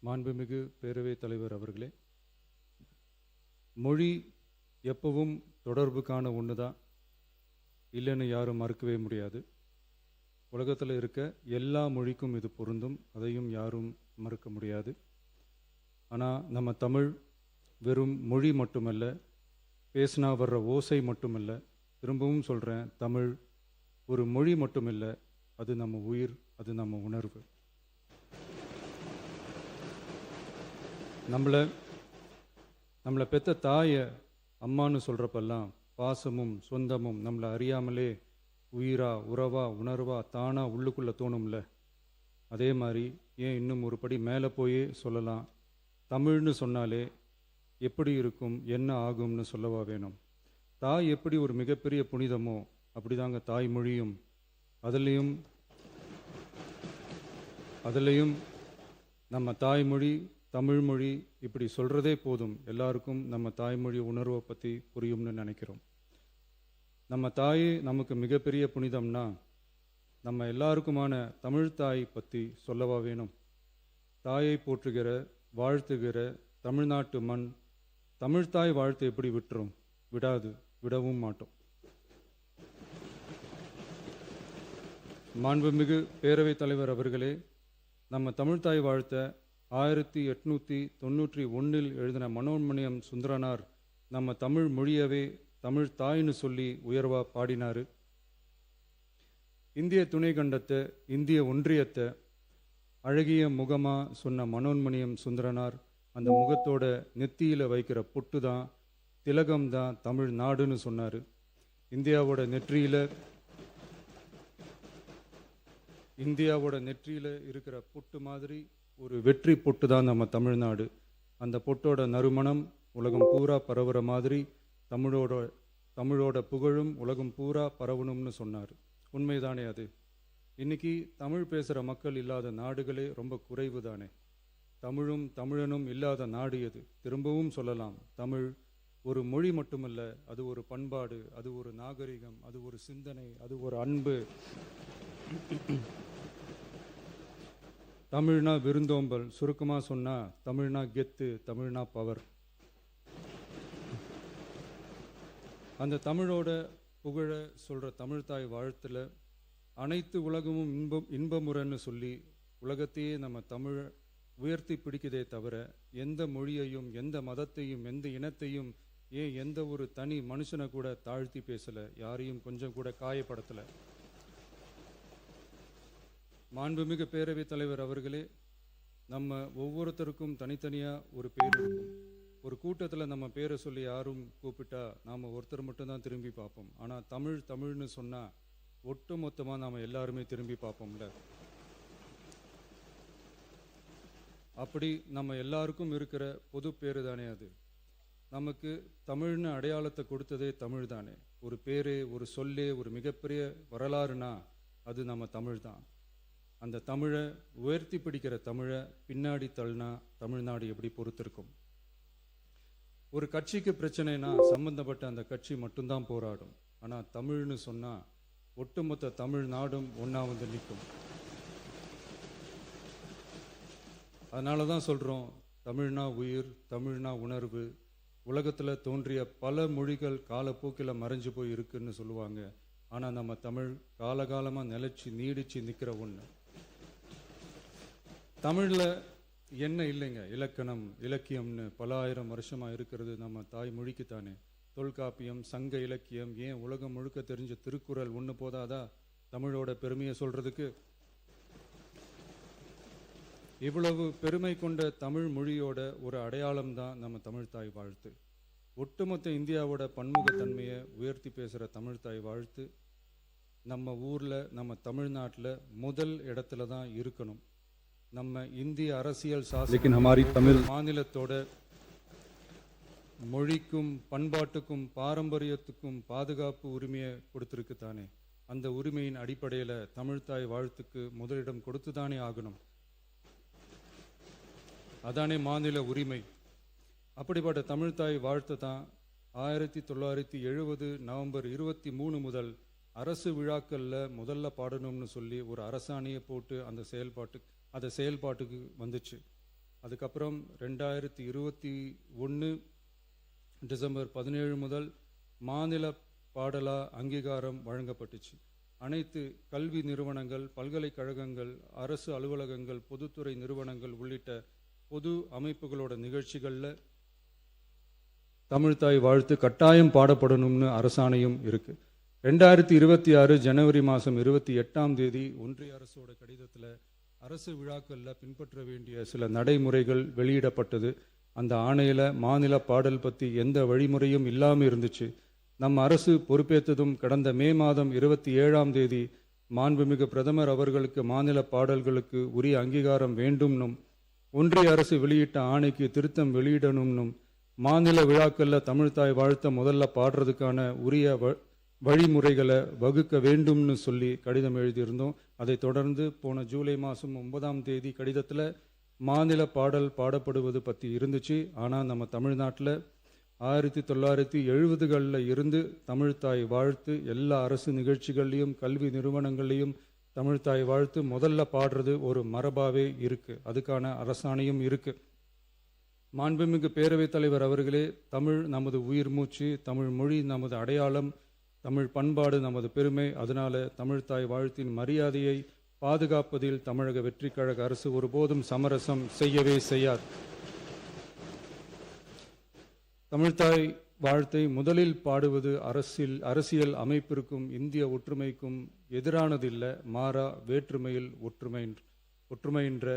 மாண்புமிகு பேரவைத் தலைவர் அவர்களே, மொழி எப்பவும் தொடர்புக்கான ஒன்று தான், இல்லைன்னு யாரும் மறுக்கவே முடியாது. உலகத்தில் இருக்க எல்லா மொழிக்கும் இது பொருந்தும், அதையும் யாரும் மறுக்க முடியாது. ஆனால் நம்ம தமிழ் வெறும் மொழி மட்டுமல்ல, பேசினா வர்ற ஓசை மட்டுமல்ல, திரும்பவும் சொல்கிறேன், தமிழ் ஒரு மொழி மட்டுமில்லை, அது நம்ம உயிர், அது நம்ம உணர்வு. நம்மளை பெற்ற தாயை அம்மானு சொல்கிறப்பெல்லாம் பாசமும் சொந்தமும் நம்மளை அறியாமலே உயிரா உறவா உணர்வா தானா உள்ளுக்குள்ளே தோணும்ல. அதே மாதிரி ஏன் இன்னும் ஒரு படி மேலே போயே சொல்லலாம், தமிழ்னு சொன்னாலே எப்படி இருக்கும், என்ன ஆகும்னு சொல்லவா வேணும். தாய் எப்படி ஒரு மிகப்பெரிய புனிதமோ அப்படிதாங்க தாய்மொழியும். அதுலேயும் நம்ம தாய்மொழி தமிழ்மொழி இப்படி சொல்கிறதே போதும், எல்லாருக்கும் நம்ம தாய்மொழி உணர்வை பற்றி புரியும்னு நினைக்கிறோம். நம்ம தாயே நமக்கு மிகப்பெரிய புனிதம்னா நம்ம எல்லாருக்குமான தமிழ் தாய் பற்றி சொல்லவா வேணும். தாயை போற்றுகிற வாழ்த்துகிற தமிழ்நாட்டு மண் தமிழ்தாய் வாழ்த்து எப்படி விடாது, விடவும் மாட்டோம். மாண்புமிகு பேரவைத் தலைவர் அவர்களே, நம்ம தமிழ்தாய் வாழ்த்த 1891 எழுதின மனோன்மணியம் சுந்தரனார் நம்ம தமிழ் மொழியவே தமிழ் தாய்னு சொல்லி உயர்வா பாடினார். இந்திய துணை கண்டத்தை இந்திய ஒன்றியத்தை அழகிய முகமா சொன்ன மனோன்மணியம் சுந்தரனார் அந்த முகத்தோட நெத்தியில் வைக்கிற பொட்டு தான் திலகம் தான் தமிழ் நாடுன்னு சொன்னார். இந்தியாவோட நெற்றியில் இருக்கிற பொட்டு மாதிரி ஒரு வெற்றி பொட்டு தான் நம்ம தமிழ்நாடு. அந்த பொட்டோட நறுமணம் உலகம் பூரா பரவுற மாதிரி தமிழோட புகழும் உலகம் பூரா பரவணும்னு சொன்னார். உண்மைதானே அது? இன்னைக்கு தமிழ் பேசுகிற மக்கள் இல்லாத நாடுகளே ரொம்ப குறைவு தானே. தமிழும் தமிழனும் இல்லாத நாடு எது? திரும்பவும் சொல்லலாம், தமிழ் ஒரு மொழி மட்டுமல்ல, அது ஒரு பண்பாடு, அது ஒரு நாகரிகம், அது ஒரு சிந்தனை, அது ஒரு அன்பு. தமிழ்னா விருந்தோம்பல், சுருக்கமாக சொன்னால் தமிழ்னா கெத்து, தமிழ்னா பவர். அந்த தமிழோட புகழ சொல்கிற தமிழ்தாய் வாழ்த்தில் அனைத்து உலகமும் இன்பமுறன்னு சொல்லி உலகத்தையே நம்ம தமிழ் உயர்த்தி பிடிக்குதே தவிர எந்த மொழியையும் எந்த மதத்தையும் எந்த இனத்தையும் ஏன் எந்த ஒரு தனி மனுஷனை கூட தாழ்த்தி பேசலை, யாரையும் கொஞ்சம் கூட காயப்படுத்தலை. மாண்புமிகு பேரவைத் தலைவர் அவர்களே, நம்ம ஒவ்வொருத்தருக்கும் தனித்தனியாக ஒரு பேர் இருக்கும். ஒரு கூட்டத்தில் நம்ம பேரை சொல்லி யாரும் கூப்பிட்டா நாம் ஒருத்தர் மட்டும்தான் திரும்பி பார்ப்போம். ஆனால் தமிழ்னு சொன்னால் ஒட்டு மொத்தமாக நாம் எல்லாருமே திரும்பி பார்ப்போம்ல. அப்படி நம்ம எல்லாருக்கும் இருக்கிற பொது பேரு தானே அது. நமக்கு தமிழ்னு அடையாளத்தை கொடுத்ததே தமிழ் தானே. ஒரு பேரு, ஒரு சொல்லே, ஒரு மிகப்பெரிய வரலாறுனா அது நம்ம தமிழ் தான். அந்த தமிழை உயர்த்தி பிடிக்கிற தமிழை பின்னாடி தள்ளினா தமிழ்நாடு எப்படி பொறுத்திருக்கும்? ஒரு கட்சிக்கு பிரச்சனைனா சம்பந்தப்பட்ட அந்த கட்சி மட்டும்தான் போராடும். ஆனால் தமிழ்னு சொன்னால் ஒட்டுமொத்த தமிழ்நாடும் ஒன்றா வந்து நிற்கும். அதனால தான் சொல்கிறோம், தமிழ்னா உயிர், தமிழ்னா உணர்வு. உலகத்தில் தோன்றிய பல மொழிகள் காலப்போக்கில் மறைஞ்சு போய் இருக்குன்னு சொல்லுவாங்க. ஆனால் நம்ம தமிழ் காலகாலமாக நிலைச்சி நீடிச்சு நிற்கிற ஒன்று. தமிழில் என்ன இல்லைங்க, இலக்கணம் இலக்கியம்னு பல ஆயிரம் வருஷமாக இருக்கிறது நம்ம தாய்மொழிக்கு தானே. தொல்காப்பியம், சங்க இலக்கியம், ஏன் உலகம் முழுக்க தெரிஞ்ச திருக்குறள் ஒன்று போதாதா தமிழோட பெருமையை சொல்கிறதுக்கு? இவ்வளவு பெருமை கொண்ட தமிழ் மொழியோட ஒரு அடையாளம் தான் நம்ம தமிழ்தாய் வாழ்த்து. ஒட்டுமொத்த இந்தியாவோட பன்முகத்தன்மையை உயர்த்தி பேசுகிற தமிழ்தாய் வாழ்த்து நம்ம ஊரில், நம்ம தமிழ்நாட்டில் முதல் இடத்துல தான் இருக்கணும். நம்ம இந்திய அரசியல் தமிழ் மாநிலத்தோட மொழிக்கும் பண்பாட்டுக்கும் பாரம்பரியத்துக்கும் பாதுகாப்பு உரிமையை கொடுத்துருக்கு தானே. அந்த உரிமையின் அடிப்படையில் தமிழ்தாய் வாழ்த்துக்கு முதலிடம் கொடுத்து தானே ஆகணும். அதானே மாநில உரிமை. அப்படிப்பட்ட தமிழ்தாய் வாழ்த்து தான் 1970 நவம்பர் 23 முதல் அரசு விழாக்களில் முதல்ல பாடணும்னு சொல்லி ஒரு அரசாணையை போட்டு அந்த செயல்பாட்டுக்கு வந்துச்சு. அதுக்கப்புறம் 2021 டிசம்பர் 17 முதல் மாநில பாடலா அங்கீகாரம் வழங்கப்பட்டுச்சு. அனைத்து கல்வி நிறுவனங்கள், பல்கலைக்கழகங்கள், அரசு அலுவலகங்கள், பொதுத்துறை நிறுவனங்கள் உள்ளிட்ட பொது அமைப்புகளோட நிகழ்ச்சிகளில் தமிழ்தாய் வாழ்த்து கட்டாயம் பாடப்படணும்னு அரசாணையும் இருக்கு. 2026 ஜனவரி மாதம் 28 ஒன்றிய அரசோட கடிதத்தில் அரசு விழாக்களில் பின்பற்ற வேண்டிய சில நடைமுறைகள் வெளியிடப்பட்டது. அந்த ஆணையில் மாநில பாடல் பற்றி எந்த வழிமுறையும் இல்லாமல் இருந்துச்சு. நம் அரசு பொறுப்பேற்றதும் கடந்த மே மாதம் 27 மாண்புமிகு பிரதமர் அவர்களுக்கு மாநில பாடல்களுக்கு உரிய அங்கீகாரம் வேண்டும்னும், ஒன்றிய அரசு வெளியிட்ட ஆணைக்கு திருத்தம் வெளியிடணும்னும், மாநில விழாக்களில் தமிழ்தாய் வாழ்த்த முதல்ல பாடுறதுக்கான உரிய வழிமுறைகளை வகுக்க வேண்டும்னு சொல்லி கடிதம் எழுதியிருந்தோம். அதை தொடர்ந்து போன ஜூலை மாதம் 9 கடிதத்தில் மாநில பாடல் பாடப்படுவது பற்றி இருந்துச்சு. ஆனால் நம்ம தமிழ்நாட்டில் 1970களில் இருந்து தமிழ்தாய் வாழ்த்து எல்லா அரசு நிகழ்ச்சிகள்லையும் கல்வி நிறுவனங்கள்லையும் தமிழ்தாய் வாழ்த்து முதல்ல பாடுறது ஒரு மரபாவே இருக்கு. அதுக்கான அரசாணையும் இருக்கு. மாண்புமிகு பேரவைத் தலைவர் அவர்களே, தமிழ் நமது உயிர் மூச்சு, தமிழ் மொழி நமது அடையாளம், தமிழ் பண்பாடு நமது பெருமை. அதனால தமிழ்தாய் வாழ்த்தின் மரியாதையை பாதுகாப்பதில் தமிழக வெற்றிக் கழக அரசு ஒருபோதும் சமரசம் செய்யவே செய்யாது. தமிழ்தாய் வாழ்த்தை முதலில் பாடுவது அரசியல் அமைப்பிற்கும் இந்திய ஒற்றுமைக்கும் எதிரானதில்லை. மாறா வேற்றுமையில் ஒற்றுமைன்ற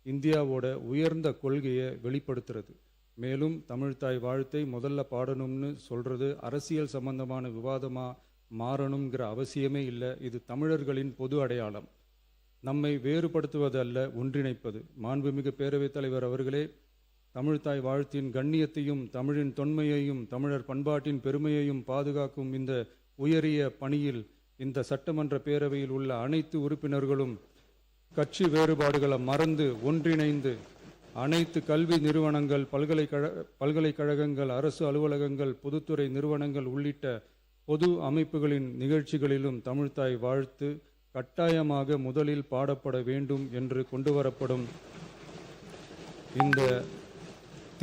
இந்தியாவோட உயர்ந்த கொள்கையை வெளிப்படுத்துறது. மேலும் தமிழ்தாய் வாழ்த்தை முதல்ல பாடணும்னு சொல்றது அரசியல் சம்பந்தமான விவாதமாக மாறணுங்கிற அவசியமே இல்லை. இது தமிழர்களின் பொது அடையாளம். நம்மை வேறுபடுத்துவதல்ல, ஒன்றிணைப்பது. மாண்புமிகு பேரவைத் தலைவர் அவர்களே, தமிழ்தாய் வாழ்த்தின் கண்ணியத்தையும் தமிழின் தொன்மையையும் தமிழர் பண்பாட்டின் பெருமையையும் பாதுகாக்கும் இந்த உயரிய பணியில் இந்த சட்டமன்ற பேரவையில் உள்ள அனைத்து உறுப்பினர்களும் கட்சி வேறுபாடுகளை மறந்து ஒன்றிணைந்து அனைத்து கல்வி நிறுவனங்கள், பல்கலைக்கழகங்கள், அரசு அலுவலகங்கள், பொதுத்துறை நிறுவனங்கள் உள்ளிட்ட பொது அமைப்புகளின் நிகழ்ச்சிகளிலும் தமிழ்தாய் வாழ்த்து கட்டாயமாக முதலில் பாடப்பட வேண்டும் என்று கொண்டுவரப்படும் இந்த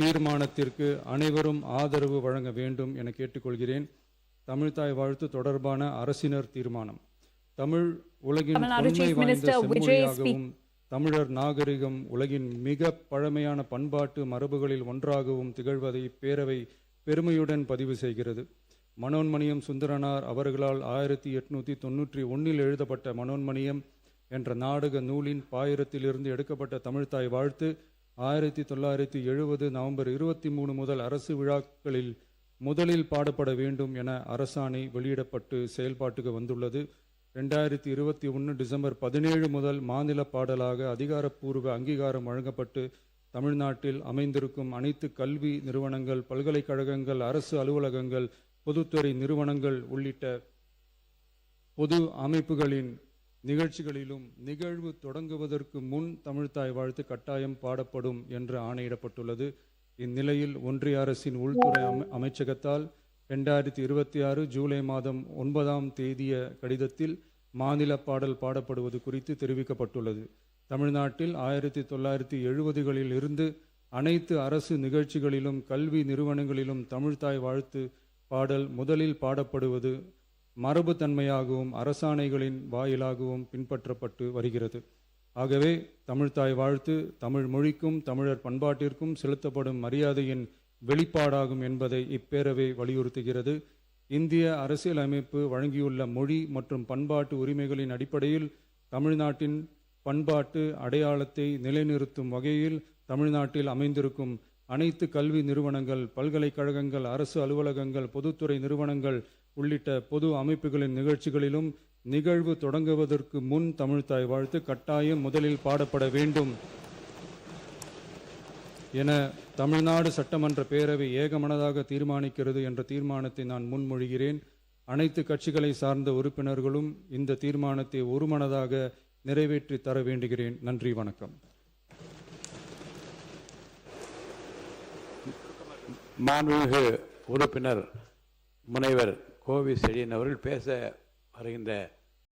தீர்மானத்திற்கு அனைவரும் ஆதரவு வழங்க வேண்டும் என கேட்டுக்கொள்கிறேன். தமிழ்தாய் வாழ்த்து தொடர்பான அரசினர் தீர்மானம். தமிழ் உலகின் தொன்மை வாய்ந்த செம்மொழியாகவும் தமிழர் நாகரிகம் உலகின் மிக பழமையான பண்பாட்டு மரபுகளில் ஒன்றாகவும் திகழ்வதை பேரவை பெருமையுடன் பதிவு செய்கிறது. மனோன்மணியம் சுந்தரனார் அவர்களால் 1891 எழுதப்பட்ட மனோன்மணியம் என்ற நாடக நூலின் பாயிரத்திலிருந்து எடுக்கப்பட்ட தமிழ்தாய் வாழ்த்து 1970 நவம்பர் 23 முதல் அரசு விழாக்களில் முதலில் பாடப்பட வேண்டும் என அரசாணை வெளியிடப்பட்டு செயல்பாட்டுக்கு வந்துள்ளது. 2021 டிசம்பர் 17 முதல் மாநில பாடலாக அதிகாரப்பூர்வ அங்கீகாரம் வழங்கப்பட்டு தமிழ்நாட்டில் அமைந்திருக்கும் அனைத்து கல்வி நிறுவனங்கள், பல்கலைக்கழகங்கள், அரசு அலுவலகங்கள், பொதுத்துறை நிறுவனங்கள் உள்ளிட்ட பொது அமைப்புகளின் நிகழ்ச்சிகளிலும் நிகழ்வு தொடங்குவதற்கு முன் தமிழ்தாய் வாழ்த்து கட்டாயம் பாடப்படும் என்று ஆணையிடப்பட்டுள்ளது. இந்நிலையில் ஒன்றிய அரசின் உள்துறை அமைச்சகத்தால் 2026 ஜூலை மாதம் 9 கடிதத்தில் மாநில பாடல் பாடப்படுவது குறித்து தெரிவிக்கப்பட்டுள்ளது. தமிழ்நாட்டில் 1970களில் இருந்து அனைத்து அரசு நிகழ்ச்சிகளிலும் கல்வி நிறுவனங்களிலும் தமிழ்தாய் வாழ்த்து பாடல் முதலில் பாடப்படுவது மரபுத்தன்மையாகவும் அரசாணைகளின் வாயிலாகவும் பின்பற்றப்பட்டு வருகிறது. ஆகவே தமிழ்தாய் வாழ்த்து தமிழ் மொழிக்கும் தமிழர் பண்பாட்டிற்கும் செலுத்தப்படும் மரியாதையின் வெளிப்பாடாகும் என்பதை இப்பேரவை வலியுறுத்துகிறது. இந்திய அரசியலமைப்பு வழங்கியுள்ள மொழி மற்றும் பண்பாட்டு உரிமைகளின் அடிப்படையில் தமிழ்நாட்டின் பண்பாட்டு அடையாளத்தை நிலைநிறுத்தும் வகையில் தமிழ்நாட்டில் அமைந்திருக்கும் அனைத்து கல்வி நிறுவனங்கள், பல்கலைக்கழகங்கள், அரசு அலுவலகங்கள், பொதுத்துறை நிறுவனங்கள் உள்ளிட்ட பொது அமைப்புகளின் நிகழ்ச்சிகளிலும் நிகழ்வு தொடங்குவதற்கு முன் தமிழ்தாய் வாழ்த்து கட்டாயம் முதலில் பாடப்பட வேண்டும் என தமிழ்நாடு சட்டமன்ற பேரவை ஏகமனதாக தீர்மானிக்கிறது என்ற தீர்மானத்தை நான் முன்மொழிகிறேன். அனைத்து கட்சிகளை சார்ந்த உறுப்பினர்களும் இந்த தீர்மானத்தை ஒருமனதாக நிறைவேற்றி தர வேண்டுகிறேன். நன்றி, வணக்கம். மாண்புமிகு உறுப்பினர் முனைவர் கோவி செழியன் அவர்கள் பேச வருகின்ற